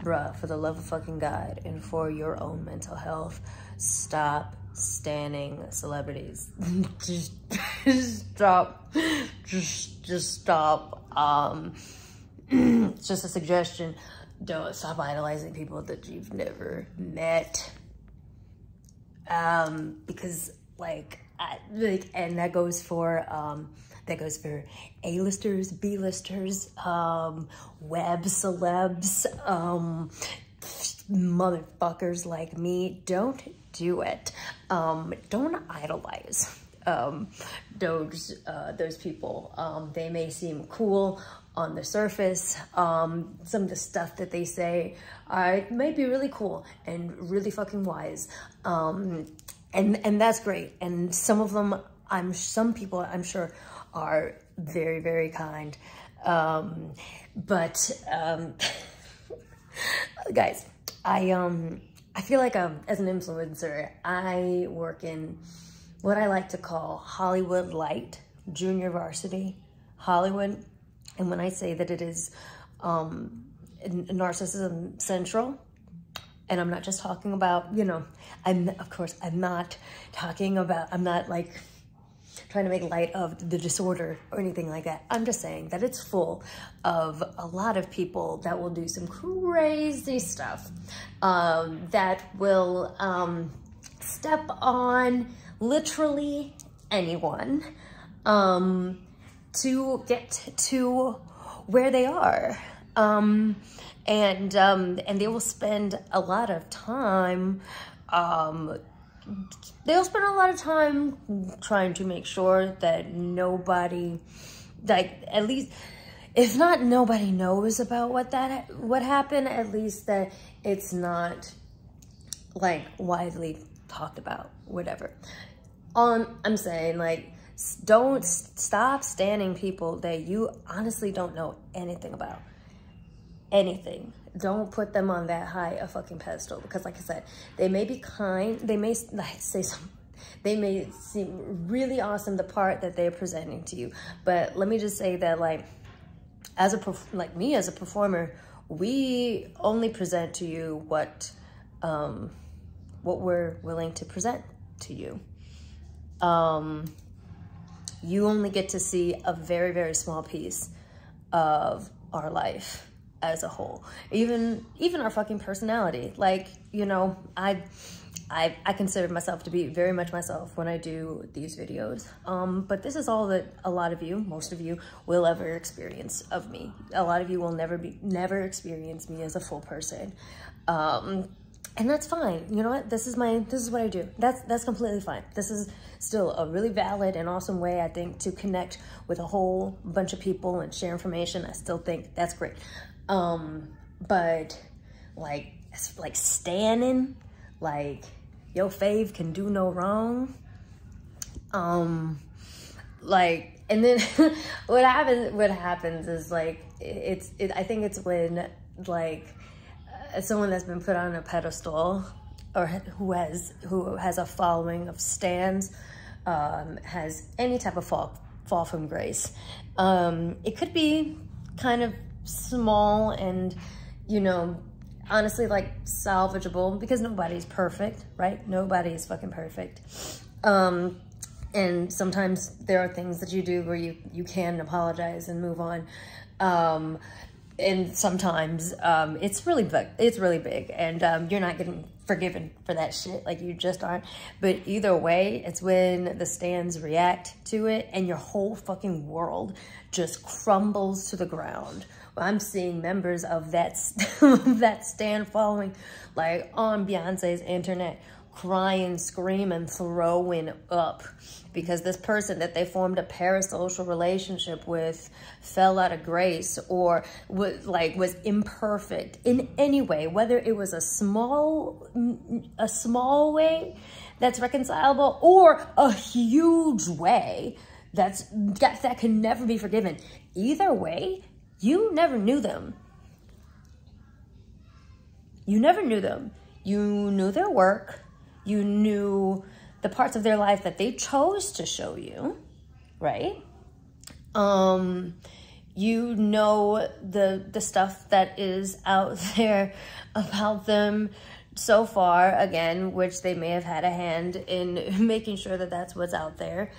bruh, for the love of fucking God and for your own mental health, stop standing celebrities. just stop. Just stop. It's just a suggestion. Don't stop idolizing people that you've never met. Because and that goes for A-listers, B-listers, web celebs, motherfuckers like me. Don't do it. Don't idolize those people. They may seem cool on the surface. Some of the stuff that they say may be really cool and really fucking wise. And that's great. And some of them, some people I'm sure are very, very kind. Guys, I feel like as an influencer, I work in what I like to call Hollywood light, junior varsity Hollywood. And when I say that it is narcissism central, and I'm not just talking about, you know, I'm not like trying to make light of the disorder or anything like that. I'm just saying that it's full of a lot of people that will do some crazy stuff, that will step on literally anyone to get to where they are. And they will spend a lot of time, trying to make sure that nobody, like, at least, if not nobody knows about what happened, at least that it's not like widely talked about, whatever. I'm saying, like, don't stop standing people that you honestly don't know anything about. Anything. Don't put them on that high a fucking pedestal, because like I said, they may be kind, they may they may seem really awesome, the part that they're presenting to you, but let me just say that, like, as a performer, we only present to you what we're willing to present to you. You only get to see a very, very small piece of our life as a whole, even our fucking personality. Like, you know, I consider myself to be very much myself when I do these videos, but this is all that a lot of you, most of you, will ever experience of me. A lot of you will never experience me as a full person, and that's fine. You know what? This is what I do. That's completely fine. This is still a really valid and awesome way, I think, to connect with a whole bunch of people and share information. I still think that's great. But like standing, like, yo fave can do no wrong. Like, and then what happens is, like, I think it's when, like, someone that's been put on a pedestal, or who has a following of stans, has any type of fall from grace. It could be kind of small and, you know, honestly, like, salvageable, because nobody's perfect, right? Nobody is fucking perfect. And sometimes there are things that you do where you can apologize and move on. And sometimes it's really big, and you're not getting forgiven for that shit. Like, you just aren't. But either way, it's when the stans react to it and your whole fucking world just crumbles to the ground. I'm seeing members of that stan following, like, on Beyonce's internet, crying, screaming, throwing up, because this person that they formed a parasocial relationship with fell out of grace, or was imperfect in any way, whether it was a small way that's reconcilable, or a huge way that can never be forgiven. Either way, you never knew them. You never knew them. You knew their work. You knew the parts of their life that they chose to show you, right? you know the stuff that is out there about them so far, again, which they may have had a hand in making sure that that's what's out there.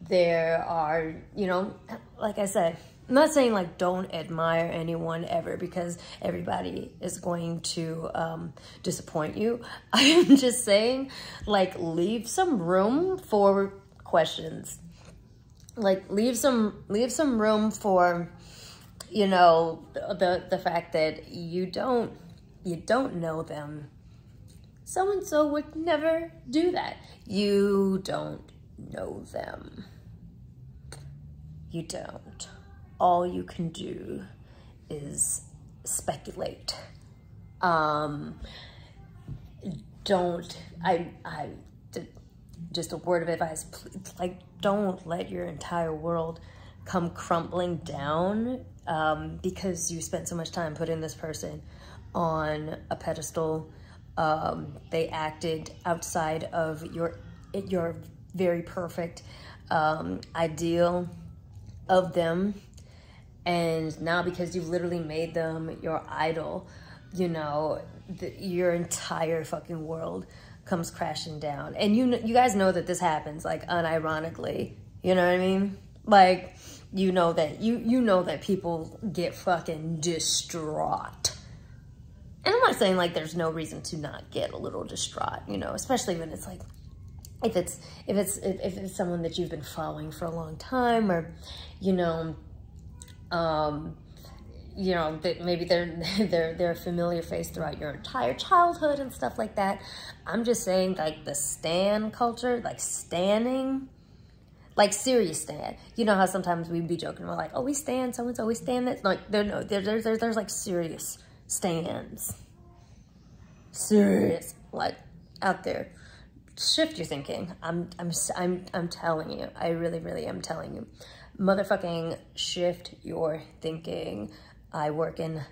There are, you know, like I said, I'm not saying like don't admire anyone ever, because everybody is going to disappoint you. I'm just saying, like, leave some room for questions. Like, leave some room for, you know, the fact that you don't know them. So-and-so would never do that. You don't know them. You don't. All you can do is speculate. Just a word of advice, like, don't let your entire world come crumbling down because you spent so much time putting this person on a pedestal. They acted outside of your very perfect ideal of them. And now, because you've literally made them your idol, you know, your entire fucking world comes crashing down. And you guys know that this happens, like, unironically. You know what I mean? Like, you know that you know that people get fucking distraught. And I'm not saying like there's no reason to not get a little distraught, you know, especially when it's like, if it's someone that you've been following for a long time, or, you know, that maybe they're a familiar face throughout your entire childhood and stuff like that. I'm just saying, like, the stan culture, like stanning, like serious stan. You know how sometimes we'd be joking about like, oh, we stan so-and-so, we stan that. Like, there's like serious stans. Serious, like, out there. Shift your thinking. I'm telling you. I really am telling you. Motherfucking shift your thinking. I work in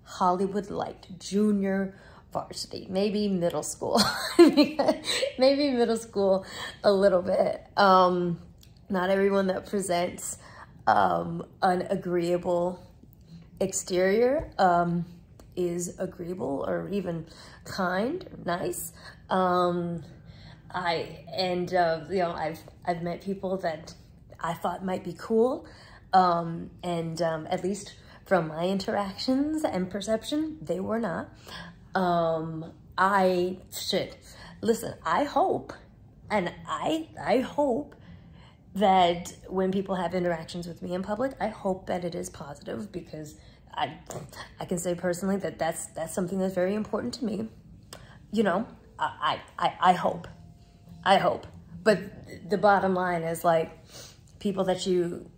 Hollywood Light, junior varsity, maybe middle school. Maybe middle school a little bit. Not everyone that presents an agreeable exterior is agreeable or even kind or nice. You know, I've met people that I thought might be cool, at least from my interactions and perception, they were not. Listen, I hope, and I hope that when people have interactions with me in public, I hope that it is positive, because I can say personally that that's something that's very important to me. You know, I hope. But the bottom line is, like, people that you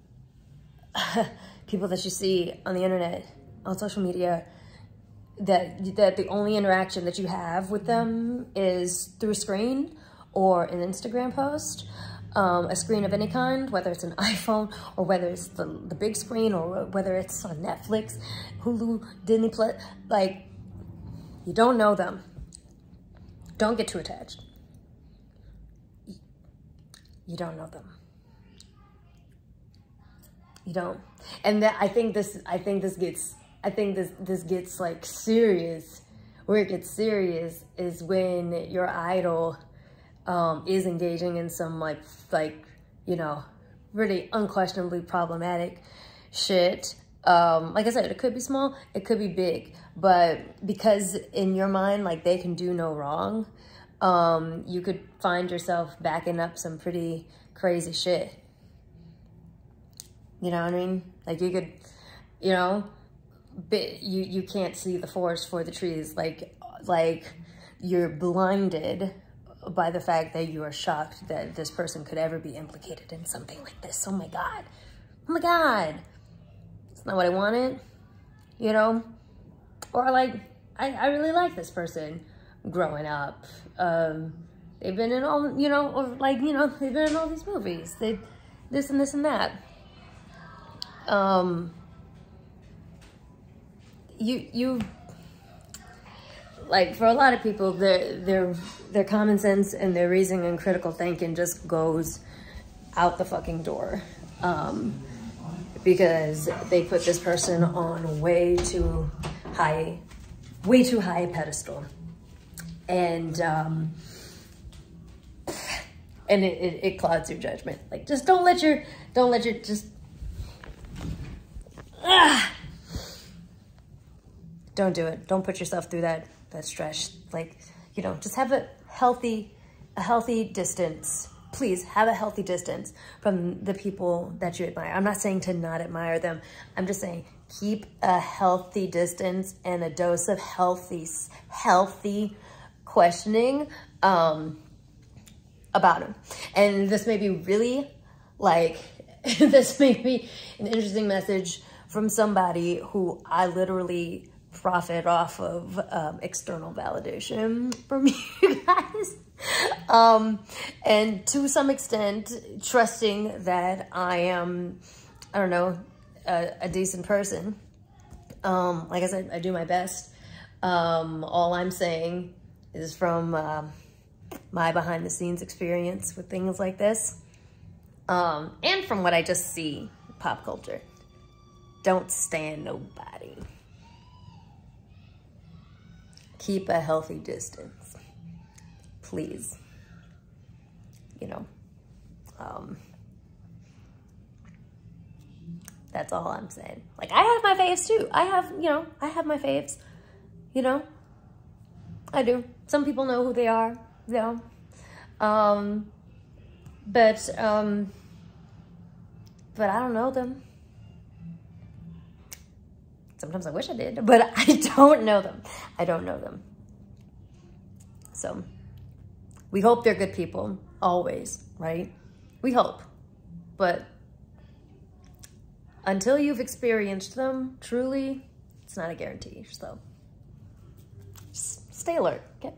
see on the internet, on social media, that the only interaction that you have with them is through a screen or an Instagram post, a screen of any kind, whether it's an iPhone or whether it's the big screen or whether it's on Netflix, Hulu, Disney Plus. Like, you don't know them. Don't get too attached. You don't know them. You don't. And that, I think this gets like serious. Where it gets serious is when your idol is engaging in some like you know, really unquestionably problematic shit. Like I said, it could be small, it could be big, but because in your mind, like, they can do no wrong, you could find yourself backing up some pretty crazy shit. You know what I mean? Like, you could, you know, you can't see the forest for the trees. Like you're blinded by the fact that you are shocked that this person could ever be implicated in something like this. Oh my God. Oh my God. It's not what I wanted, you know? Or like, I really like this person growing up. They've been in all, you know, or like, you know, they've been in all these movies. They, this and this and that. You like, for a lot of people, their common sense and their reasoning and critical thinking just goes out the fucking door. because they put this person on way too high a pedestal. And it clouds your judgment. Like, just don't let your don't do it. Don't put yourself through that stress. Like, you know, just have a healthy distance. Please have a healthy distance from the people that you admire. I'm not saying to not admire them. I'm just saying keep a healthy distance and a dose of healthy questioning about them. And this may be really like, this may be an interesting message from somebody who I literally profit off of external validation from you guys. And to some extent, trusting that I am, I don't know, a decent person. Like I said, I do my best. All I'm saying is from my behind the scenes experience with things like this. And from what I just see in pop culture. Don't stand nobody. Keep a healthy distance, please. You know, that's all I'm saying. Like, I have my faves too. I have my faves, you know, I do. Some people know who they are, you know, but I don't know them. Sometimes I wish I did, but I don't know them. I don't know them. So we hope they're good people, always, right? We hope. But until you've experienced them, truly, it's not a guarantee. So just stay alert, okay?